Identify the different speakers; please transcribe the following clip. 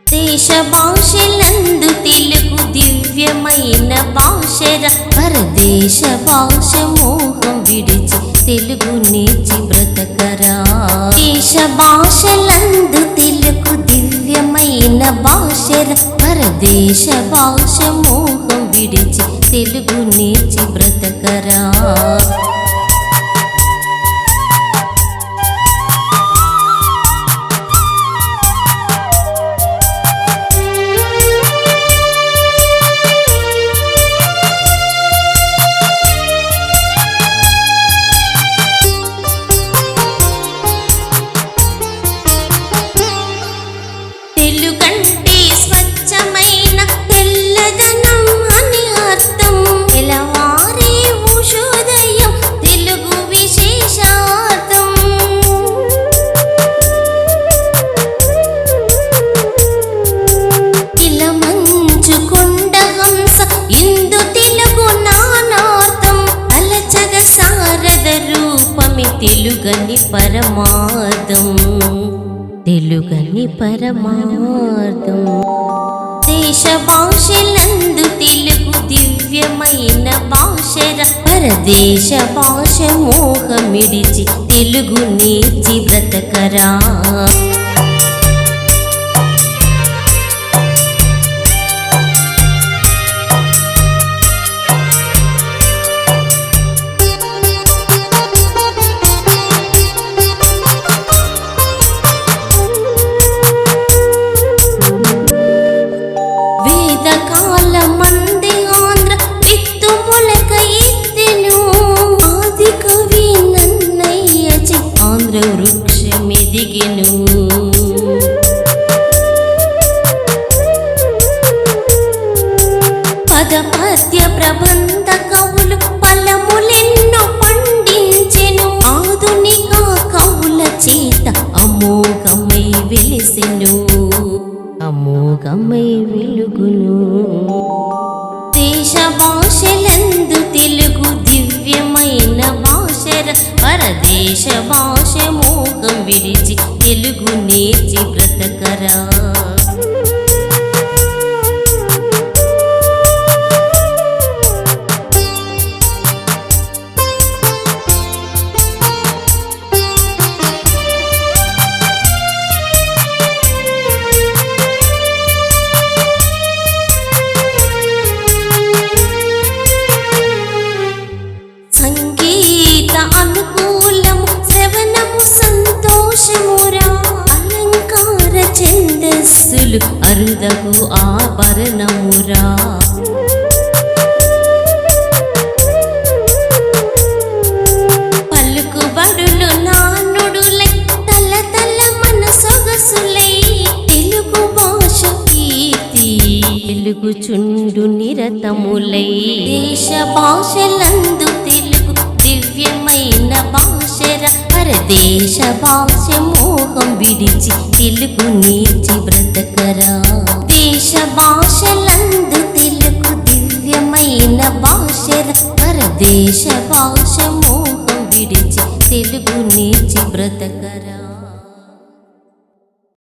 Speaker 1: దేశ భాషలందు తెలుగు దివ్యమైన భాషర పరదేశ భాష మోహం విడిచి తెలుగు నేర్చి బ్రతకరా దేశ భాషలందు తెలుగు దివ్యమైన భాషర పరదేశ భాష మోహం విడిచి తెలుగు నేర్చి బ్రతకరా తెలుగంటే స్వచ్ఛమైన తెల్లదనం అని అర్థం తెల్లవారే ఉషోదయం తెలుగు విశేషార్థం ఇలా మంచు కొండ హంస ఇందు తెలుగు నానార్థం అలచగ శారద రూపమి తెలుగని పరమార్థం తెలుగని పరమార్థం దేశ భాషలందు తెలుగు దివ్యమైన భాషర పరదేశ భాష మోహమిడిచి తెలుగు నేర్చి బ్రతకరా మంది ఆంధ్ర విత్తు మొలక ఎత్తెను ఆది కవి నన్నయ్యచి ఆంధ్ర వృక్షమెదిగెను పద పద్య ప్రబంధ కవులు ఫలములెన్నో పండించెను ఆధునిక కవుల చేత అమోఘమై వెలిసెను అమోఘమై వెలుగును దేశ భాషలందు తెలుగు దివ్యమైన భాషర పరదేశ భాష మోహం విడిచి తెలుగు నేర్చి బ్రతకరా అనుకూలము శ్రవణము సంతోషమురా అలంకార ఛందస్సులు అరుదగు ఆభరణమురా పలుకుబడులు నానుడులై తల తల మన సొగసులై తెలుగు భాష కీర్తి తెలుగుచుండు నిరతములై దేశ భాషలందు తెలుగు దివ్యమైన భాషర పరదేశ భాష మోహం విడిచి తెలుగు నేర్చి బ్రతకరా దేశ భాషలందు తెలుగు దివ్యమైన భాషర పరదేశ భాష మోహం విడిచి తెలుగు నేర్చి బ్రతకరా